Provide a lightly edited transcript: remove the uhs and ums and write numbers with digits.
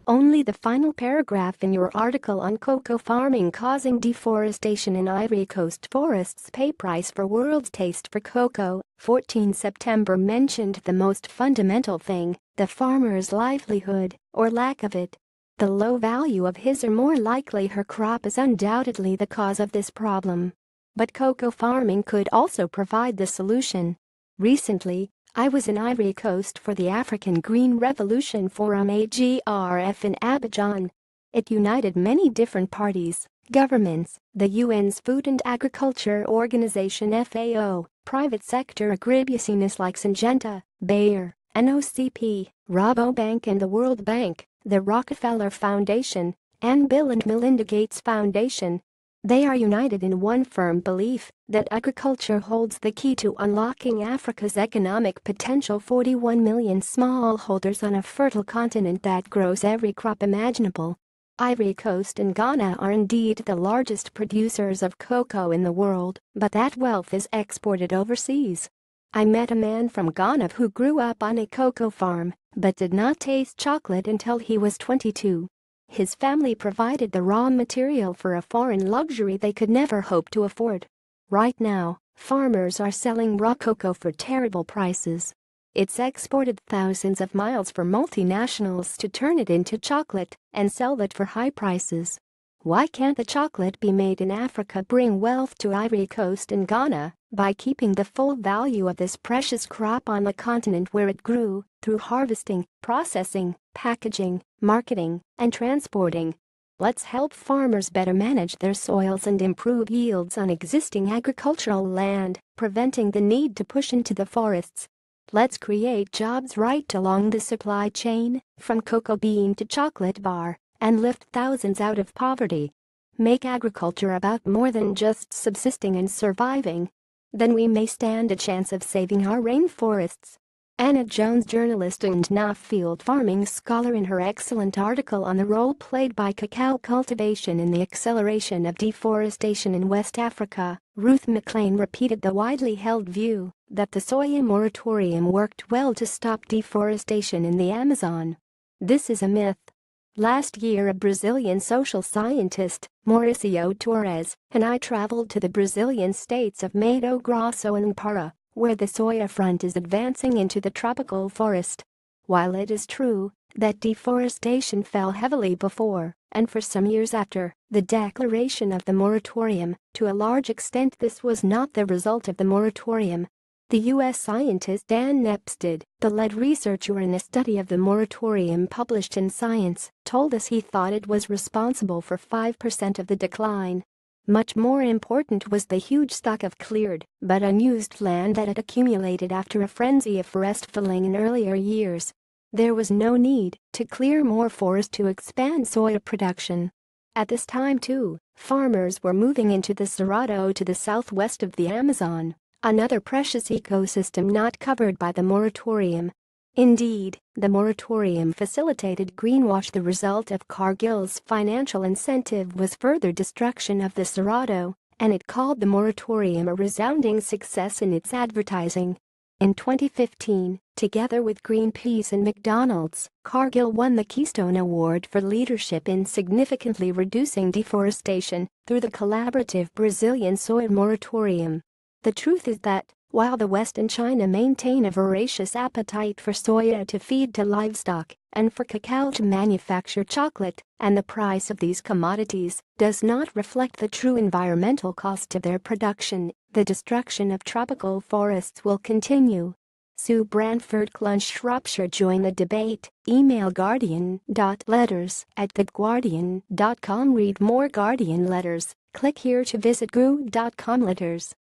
Only the final paragraph in your article on cocoa farming causing deforestation in Ivory Coast forests pay price for world's taste for cocoa, 14 September mentioned the most fundamental thing, the farmer's livelihood, or lack of it. The low value of his or more likely her crop is undoubtedly the cause of this problem. But cocoa farming could also provide the solution. Recently, I was in Ivory Coast for the African Green Revolution Forum AGRF in Abidjan. It united many different parties, governments, the UN's Food and Agriculture Organization FAO, private sector agribusiness like Syngenta, Bayer, NOCP, Rabobank and the World Bank, the Rockefeller Foundation, and Bill and Melinda Gates Foundation. They are united in one firm belief that agriculture holds the key to unlocking Africa's economic potential. 41 million smallholders on a fertile continent that grows every crop imaginable. Ivory Coast and Ghana are indeed the largest producers of cocoa in the world, but that wealth is exported overseas. I met a man from Ghana who grew up on a cocoa farm but did not taste chocolate until he was 22. His family provided the raw material for a foreign luxury they could never hope to afford. Right now, farmers are selling raw cocoa for terrible prices. It's exported thousands of miles for multinationals to turn it into chocolate and sell it for high prices. Why can't the chocolate be made in Africa bring wealth to Ivory Coast and Ghana by keeping the full value of this precious crop on the continent where it grew, through harvesting, processing, packaging, marketing, and transporting? Let's help farmers better manage their soils and improve yields on existing agricultural land, preventing the need to push into the forests. Let's create jobs right along the supply chain, from cocoa bean to chocolate bar, and lift thousands out of poverty. Make agriculture about more than just subsisting and surviving. Then we may stand a chance of saving our rainforests. Anna Jones, journalist and now field farming scholar, in her excellent article on the role played by cacao cultivation in the acceleration of deforestation in West Africa, Ruth McLean repeated the widely held view that the soya moratorium worked well to stop deforestation in the Amazon. This is a myth. Last year, a Brazilian social scientist, Mauricio Torres, and I traveled to the Brazilian states of Mato Grosso and Pará, where the soya front is advancing into the tropical forest. While it is true that deforestation fell heavily before, and for some years after, the declaration of the moratorium, to a large extent this was not the result of the moratorium. The U.S. scientist Dan Nepstead, the lead researcher in a study of the moratorium published in Science, told us he thought it was responsible for 5% of the decline. Much more important was the huge stock of cleared but unused land that had accumulated after a frenzy of forest felling in earlier years. There was no need to clear more forest to expand soya production. At this time, too, farmers were moving into the Cerrado to the southwest of the Amazon, another precious ecosystem not covered by the moratorium. Indeed, the moratorium facilitated greenwash. The result of Cargill's financial incentive was further destruction of the Cerrado, and it called the moratorium a resounding success in its advertising. In 2015, together with Greenpeace and McDonald's, Cargill won the Keystone Award for leadership in significantly reducing deforestation through the collaborative Brazilian soy moratorium. The truth is that, while the West and China maintain a voracious appetite for soya to feed to livestock and for cacao to manufacture chocolate, and the price of these commodities does not reflect the true environmental cost of their production, the destruction of tropical forests will continue. Sue Branford Clun, Shropshire, join the debate. Email guardian.letters@theguardian.com. Read more Guardian letters. Click here to visit goo.com letters.